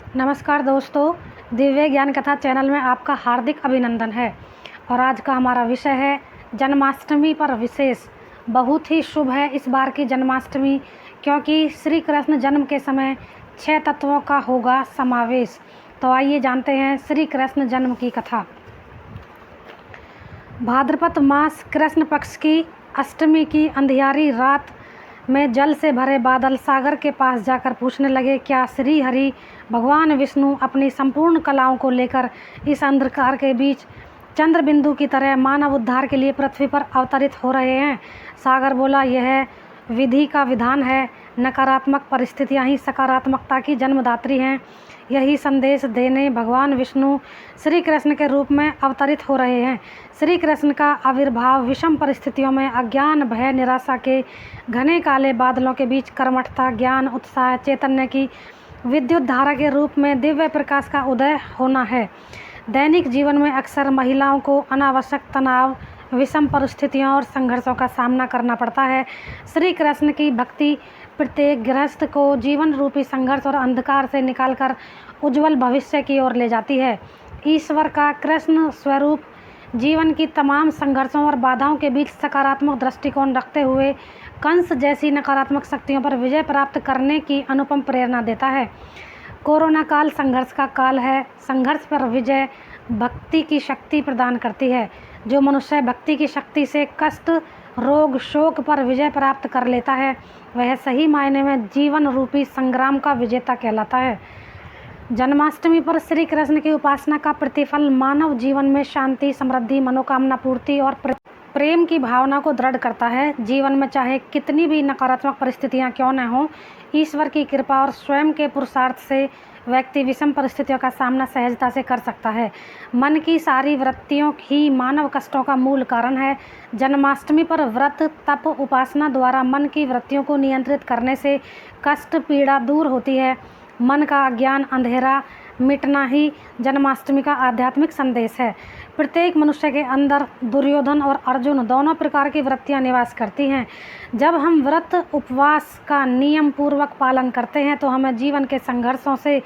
नमस्कार दोस्तों, दिव्य ज्ञान कथा चैनल में आपका हार्दिक अभिनंदन है। और आज का हमारा विषय है जन्माष्टमी पर विशेष। बहुत ही शुभ है इस बार की जन्माष्टमी, क्योंकि श्री कृष्ण जन्म के समय 6 तत्वों का होगा समावेश। तो आइए जानते हैं श्री कृष्ण जन्म की कथा। भाद्रपद मास कृष्ण पक्ष की अष्टमी की अंधियारी रात में जल से भरे बादल सागर के पास जाकर पूछने लगे, क्या श्री हरि भगवान विष्णु अपनी संपूर्ण कलाओं को लेकर इस अंधकार के बीच चंद्र बिंदु की तरह मानव उद्धार के लिए पृथ्वी पर अवतरित हो रहे हैं? सागर बोला, यह विधि का विधान है। नकारात्मक परिस्थितियां ही सकारात्मकता की जन्मदात्री हैं। यही संदेश देने भगवान विष्णु श्री कृष्ण के रूप में अवतरित हो रहे हैं। श्री कृष्ण का आविर्भाव विषम परिस्थितियों में अज्ञान, भय, निराशा के घने काले बादलों के बीच कर्मठता, ज्ञान, उत्साह, चैतन्य की विद्युत धारा के रूप में दिव्य प्रकाश का उदय होना है। दैनिक जीवन में अक्सर महिलाओं को अनावश्यक तनाव, विषम परिस्थितियों और संघर्षों का सामना करना पड़ता है। श्री कृष्ण की भक्ति प्रत्येक गृहस्थ को जीवन रूपी संघर्ष और अंधकार से निकालकर उज्जवल भविष्य की ओर ले जाती है। ईश्वर का कृष्ण स्वरूप जीवन की तमाम संघर्षों और बाधाओं के बीच सकारात्मक दृष्टिकोण रखते हुए कंस जैसी नकारात्मक शक्तियों पर विजय प्राप्त करने की अनुपम प्रेरणा देता है। कोरोना काल संघर्ष का काल है। संघर्ष पर विजय भक्ति की शक्ति प्रदान करती है। जो मनुष्य भक्ति की शक्ति से कष्ट, रोग, शोक पर विजय प्राप्त कर लेता है, वह सही मायने में जीवन रूपी संग्राम का विजेता कहलाता है। जन्माष्टमी पर श्री कृष्ण की उपासना का प्रतिफल मानव जीवन में शांति, समृद्धि, मनोकामना पूर्ति और प्रेम की भावना को दृढ़ करता है। जीवन में चाहे कितनी भी नकारात्मक परिस्थितियां क्यों न हों, ईश्वर की कृपा और स्वयं के पुरुषार्थ से व्यक्ति विषम परिस्थितियों का सामना सहजता से कर सकता है। मन की सारी वृत्तियों ही मानव कष्टों का मूल कारण है। जन्माष्टमी पर व्रत, तप, उपासना द्वारा मन की वृत्तियों को नियंत्रित करने से कष्ट, पीड़ा दूर होती है। मन का अज्ञान, अंधेरा मिटना ही जन्माष्टमी का आध्यात्मिक संदेश है। प्रत्येक मनुष्य के अंदर दुर्योधन और अर्जुन दोनों प्रकार की वृत्तियां निवास करती हैं। जब हम व्रत, उपवास का नियम पूर्वक पालन करते हैं तो हमें जीवन के संघर्षों से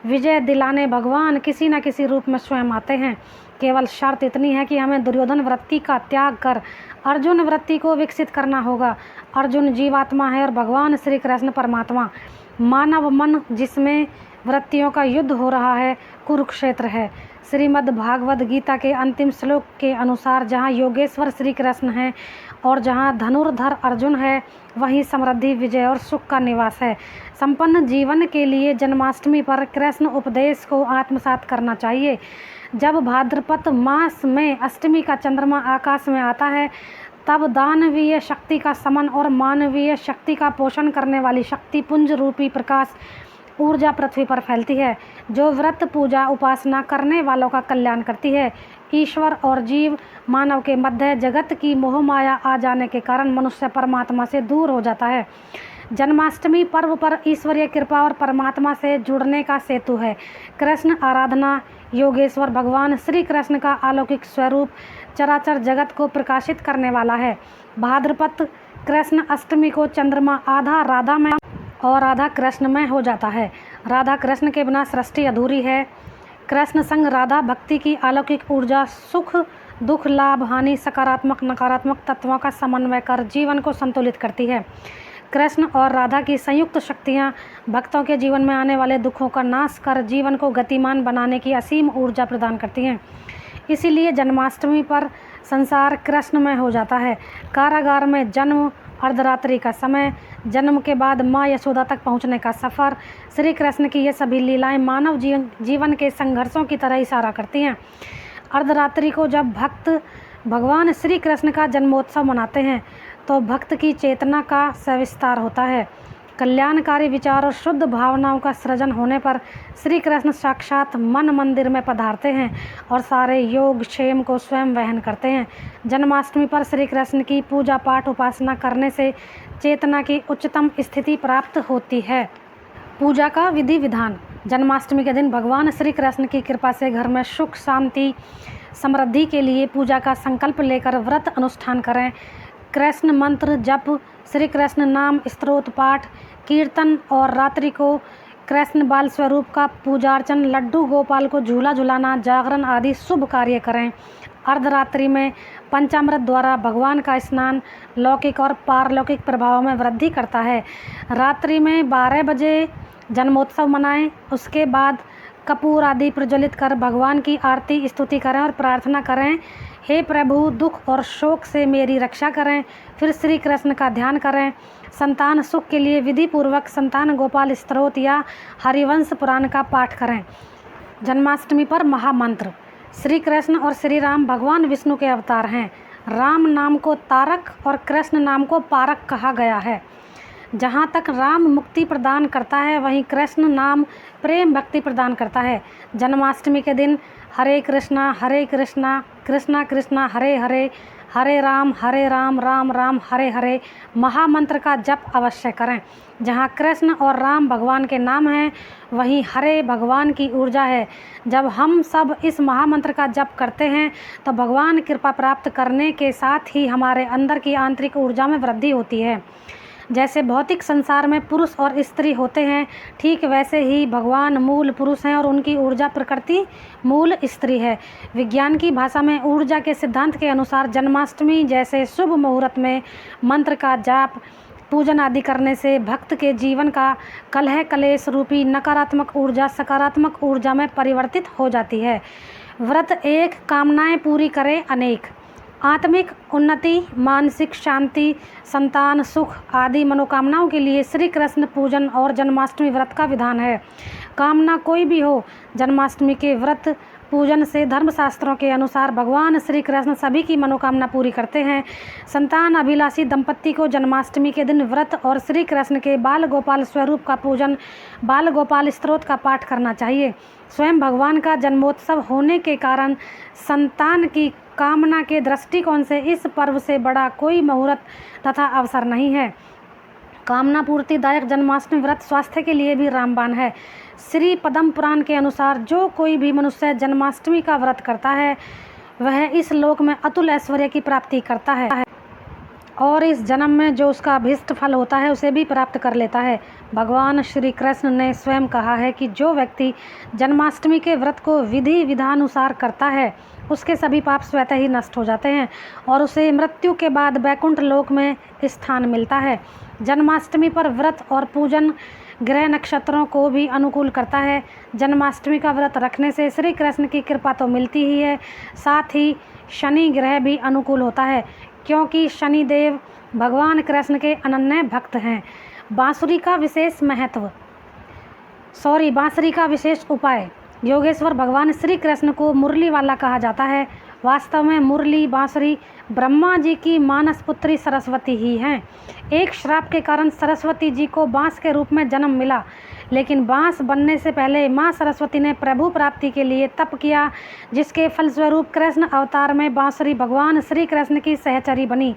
विजय दिलाने भगवान किसी न किसी रूप में स्वयं आते हैं। केवल शर्त इतनी है कि हमें दुर्योधन वृत्ति का त्याग कर अर्जुन वृत्ति को विकसित करना होगा। अर्जुन जीवात्मा है और भगवान श्री कृष्ण परमात्मा। मानव मन जिसमें वृत्तियों का युद्ध हो रहा है, कुरुक्षेत्र है। श्रीमद् भागवत गीता के अंतिम श्लोक के अनुसार जहाँ योगेश्वर श्री कृष्ण हैं और जहाँ धनुर्धर अर्जुन है, वहीं समृद्धि, विजय और सुख का निवास है। संपन्न जीवन के लिए जन्माष्टमी पर कृष्ण उपदेश को आत्मसात करना चाहिए। जब भाद्रपद मास में अष्टमी का चंद्रमा आकाश में आता है, तब दानवीय शक्ति का समन और मानवीय शक्ति का पोषण करने वाली शक्ति पुंज रूपी प्रकाश ऊर्जा पृथ्वी पर फैलती है, जो व्रत, पूजा, उपासना करने वालों का कल्याण करती है। ईश्वर और जीव मानव के मध्य जगत की मोह माया आ जाने के कारण मनुष्य परमात्मा से दूर हो जाता है। जन्माष्टमी पर्व पर ईश्वरीय कृपा और परमात्मा से जुड़ने का सेतु है। कृष्ण आराधना योगेश्वर भगवान श्री कृष्ण का अलौकिक स्वरूप चराचर जगत को प्रकाशित करने वाला है। भाद्रपद कृष्ण अष्टमी को चंद्रमा आधा राधा में और आधा कृष्ण में हो जाता है। राधा कृष्ण के बिना सृष्टि अधूरी है। कृष्ण संग राधा भक्ति की अलौकिक ऊर्जा सुख, दुख, लाभ, हानि, सकारात्मक, नकारात्मक तत्वों का समन्वय कर जीवन को संतुलित करती है। कृष्ण और राधा की संयुक्त शक्तियाँ भक्तों के जीवन में आने वाले दुखों का नाश कर जीवन को गतिमान बनाने की असीम ऊर्जा प्रदान करती हैं। इसीलिए जन्माष्टमी पर संसार कृष्णमय हो जाता है। कारागार में जन्म, अर्धरात्रि का समय, जन्म के बाद माँ यशोदा तक पहुँचने का सफ़र, श्री कृष्ण की ये सभी लीलाएं मानव जीवन के संघर्षों की तरह इशारा करती हैं। अर्धरात्रि को जब भक्त भगवान श्री कृष्ण का जन्मोत्सव मनाते हैं तो भक्त की चेतना का सविस्तार होता है। कल्याणकारी विचार और शुद्ध भावनाओं का सृजन होने पर श्री कृष्ण साक्षात मन मंदिर में पधारते हैं और सारे योग क्षेम को स्वयं वहन करते हैं। जन्माष्टमी पर श्री कृष्ण की पूजा पाठ उपासना करने से चेतना की उच्चतम स्थिति प्राप्त होती है। पूजा का विधि विधान। जन्माष्टमी के दिन भगवान श्री कृष्ण की कृपा से घर में सुख, शांति, समृद्धि के लिए पूजा का संकल्प लेकर व्रत अनुष्ठान करें। कृष्ण मंत्र जप, श्री कृष्ण नाम स्तोत्र पाठ, कीर्तन और रात्रि को कृष्ण बाल स्वरूप का पूजार्चन, लड्डू गोपाल को झूला झुलाना, जागरण आदि शुभ कार्य करें। अर्धरात्रि में पंचामृत द्वारा भगवान का स्नान लौकिक और पारलौकिक प्रभाव में वृद्धि करता है। रात्रि में 12 बजे जन्मोत्सव मनाएं। उसके बाद कपूर आदि प्रज्वलित कर भगवान की आरती स्तुति करें और प्रार्थना करें, हे प्रभु, दुख और शोक से मेरी रक्षा करें। फिर श्री कृष्ण का ध्यान करें। संतान सुख के लिए विधि पूर्वक संतान गोपाल स्तोत्र या हरिवंश पुराण का पाठ करें। जन्माष्टमी पर महामंत्र। श्री कृष्ण और श्री राम भगवान विष्णु के अवतार हैं। राम नाम को तारक और कृष्ण नाम को पारक कहा गया है। जहाँ तक राम मुक्ति प्रदान करता है, वहीं कृष्ण नाम प्रेम भक्ति प्रदान करता है। जन्माष्टमी के दिन हरे कृष्णा कृष्णा कृष्णा हरे हरे, हरे राम राम राम हरे हरे महामंत्र का जप अवश्य करें। जहाँ कृष्ण और राम भगवान के नाम हैं, वहीं हरे भगवान की ऊर्जा है। जब हम सब इस महामंत्र का जप करते हैं तो भगवान कृपा प्राप्त करने के साथ ही हमारे अंदर की आंतरिक ऊर्जा में वृद्धि होती है। जैसे भौतिक संसार में पुरुष और स्त्री होते हैं, ठीक वैसे ही भगवान मूल पुरुष हैं और उनकी ऊर्जा प्रकृति मूल स्त्री है। विज्ञान की भाषा में ऊर्जा के सिद्धांत के अनुसार जन्माष्टमी जैसे शुभ मुहूर्त में मंत्र का जाप पूजन आदि करने से भक्त के जीवन का कलह कलेश रूपी नकारात्मक ऊर्जा सकारात्मक ऊर्जा में परिवर्तित हो जाती है। व्रत एक, कामनाएं पूरी करे अनेक। आत्मिक उन्नति, मानसिक शांति, संतान सुख आदि मनोकामनाओं के लिए श्री कृष्ण पूजन और जन्माष्टमी व्रत का विधान है। कामना कोई भी हो, जन्माष्टमी के व्रत पूजन से धर्मशास्त्रों के अनुसार भगवान श्री कृष्ण सभी की मनोकामना पूरी करते हैं। संतान अभिलाषी दंपत्ति को जन्माष्टमी के दिन व्रत और श्री कृष्ण के बाल गोपाल स्वरूप का पूजन, बाल गोपाल स्तोत्र का पाठ करना चाहिए। स्वयं भगवान का जन्मोत्सव होने के कारण संतान की कामना के दृष्टिकोण से इस पर्व से बड़ा कोई मुहूर्त तथा अवसर नहीं है। कामना पूर्तिदायक जन्माष्टमी व्रत स्वास्थ्य के लिए भी रामबाण है। श्री पद्म पुराण के अनुसार जो कोई भी मनुष्य जन्माष्टमी का व्रत करता है, वह इस लोक में अतुल ऐश्वर्य की प्राप्ति करता है और इस जन्म में जो उसका अभीष्ट फल होता है उसे भी प्राप्त कर लेता है। भगवान श्री कृष्ण ने स्वयं कहा है कि जो व्यक्ति जन्माष्टमी के व्रत को विधि विधानुसार करता है, उसके सभी पाप स्वतः ही नष्ट हो जाते हैं और उसे मृत्यु के बाद वैकुंठ लोक में स्थान मिलता है। जन्माष्टमी पर व्रत और पूजन ग्रह नक्षत्रों को भी अनुकूल करता है। जन्माष्टमी का व्रत रखने से श्री कृष्ण की कृपा तो मिलती ही है, साथ ही शनि ग्रह भी अनुकूल होता है, क्योंकि शनि देव भगवान कृष्ण के अनन्य भक्त हैं। बांसुरी का विशेष उपाय। योगेश्वर भगवान श्री कृष्ण को मुरली वाला कहा जाता है। वास्तव में मुरली बांसुरी ब्रह्मा जी की मानस पुत्री सरस्वती ही हैं। एक श्राप के कारण सरस्वती जी को बांस के रूप में जन्म मिला, लेकिन बांस बनने से पहले माँ सरस्वती ने प्रभु प्राप्ति के लिए तप किया, जिसके फलस्वरूप कृष्ण अवतार में बांसुरी भगवान श्री कृष्ण की सहचरी बनी।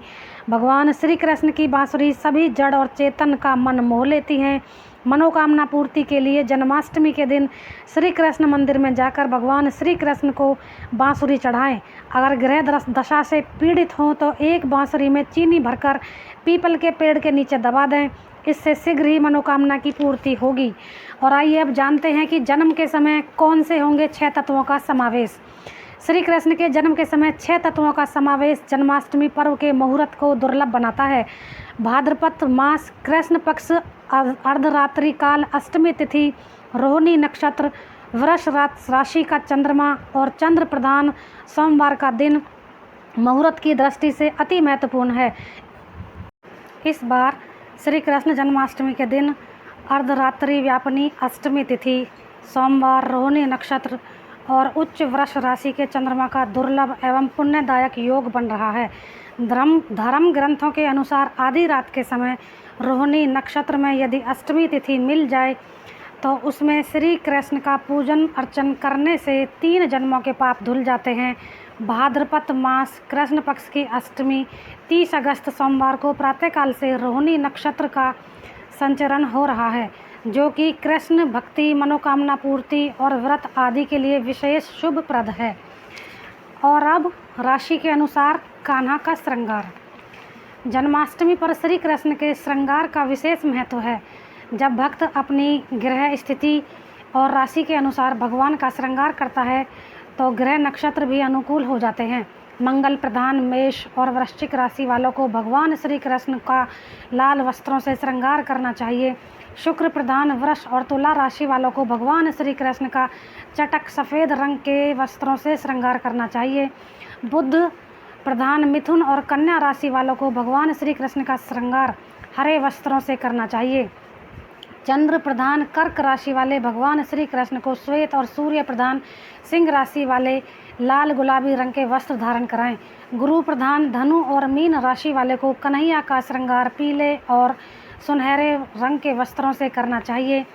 भगवान श्री कृष्ण की बांसुरी सभी जड़ और चेतन का मन मोह लेती हैं। मनोकामना पूर्ति के लिए जन्माष्टमी के दिन श्री कृष्ण मंदिर में जाकर भगवान श्री कृष्ण को बांसुरी चढ़ाएं। अगर ग्रह दशा से पीड़ित हों तो एक बांसुरी में चीनी भरकर पीपल के पेड़ के नीचे दबा दें। इससे शीघ्र ही मनोकामना की पूर्ति होगी। और आइए अब जानते हैं कि जन्म के समय कौन से होंगे 6 तत्वों का समावेश। श्री कृष्ण के जन्म के समय 6 तत्वों का समावेश जन्माष्टमी पर्व के मुहूर्त को दुर्लभ बनाता है। भाद्रपद मास, कृष्ण पक्ष, अर्धरात्रि काल, अष्टमी तिथि, रोहिणी नक्षत्र, वृष राशि का चंद्रमा और चंद्र प्रधान सोमवार का दिन मुहूर्त की दृष्टि से अति महत्वपूर्ण है। इस बार श्री कृष्ण जन्माष्टमी के दिन अर्धरात्रि व्यापिनी अष्टमी तिथि, सोमवार, रोहिणी नक्षत्र और उच्च वृष राशि के चंद्रमा का दुर्लभ एवं पुण्यदायक योग बन रहा है। धर्म ग्रंथों के अनुसार आधी रात के समय रोहिणी नक्षत्र में यदि अष्टमी तिथि मिल जाए तो उसमें श्री कृष्ण का पूजन अर्चन करने से 3 जन्मों के पाप धुल जाते हैं। भाद्रपद मास कृष्ण पक्ष की अष्टमी 30 अगस्त सोमवार को प्रातःकाल से रोहिणी नक्षत्र का संचरण हो रहा है, जो कि कृष्ण भक्ति, मनोकामना पूर्ति और व्रत आदि के लिए विशेष शुभप्रद है। और अब राशि के अनुसार कान्हा का श्रृंगार। जन्माष्टमी पर श्री कृष्ण के श्रृंगार का विशेष महत्व है। जब भक्त अपनी ग्रह स्थिति और राशि के अनुसार भगवान का श्रृंगार करता है तो ग्रह नक्षत्र भी अनुकूल हो जाते हैं। मंगल प्रधान मेष और वृश्चिक राशि वालों को भगवान श्री कृष्ण का लाल वस्त्रों से श्रृंगार करना चाहिए। शुक्र प्रधान वृष और तुला राशि वालों को भगवान श्री कृष्ण का चटक सफ़ेद रंग के वस्त्रों से श्रृंगार करना चाहिए। बुध प्रधान मिथुन और कन्या राशि वालों को भगवान श्री कृष्ण का श्रृंगार हरे वस्त्रों से करना चाहिए। चंद्र प्रधान कर्क राशि वाले भगवान श्री कृष्ण को श्वेत और सूर्य प्रधान सिंह राशि वाले लाल गुलाबी रंग के वस्त्र धारण कराएं। गुरु प्रधान धनु और मीन राशि वाले को कन्हैया का श्रृंगार पीले और सुनहरे रंग के वस्त्रों से करना चाहिए।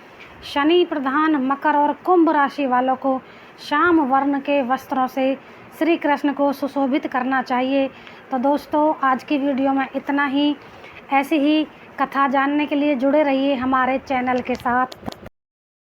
शनि प्रधान मकर और कुंभ राशि वालों को श्याम वर्ण के वस्त्रों से श्री कृष्ण को सुशोभित करना चाहिए। तो दोस्तों, आज की वीडियो में इतना ही। ऐसी ही कथा जानने के लिए जुड़े रहिए हमारे चैनल के साथ।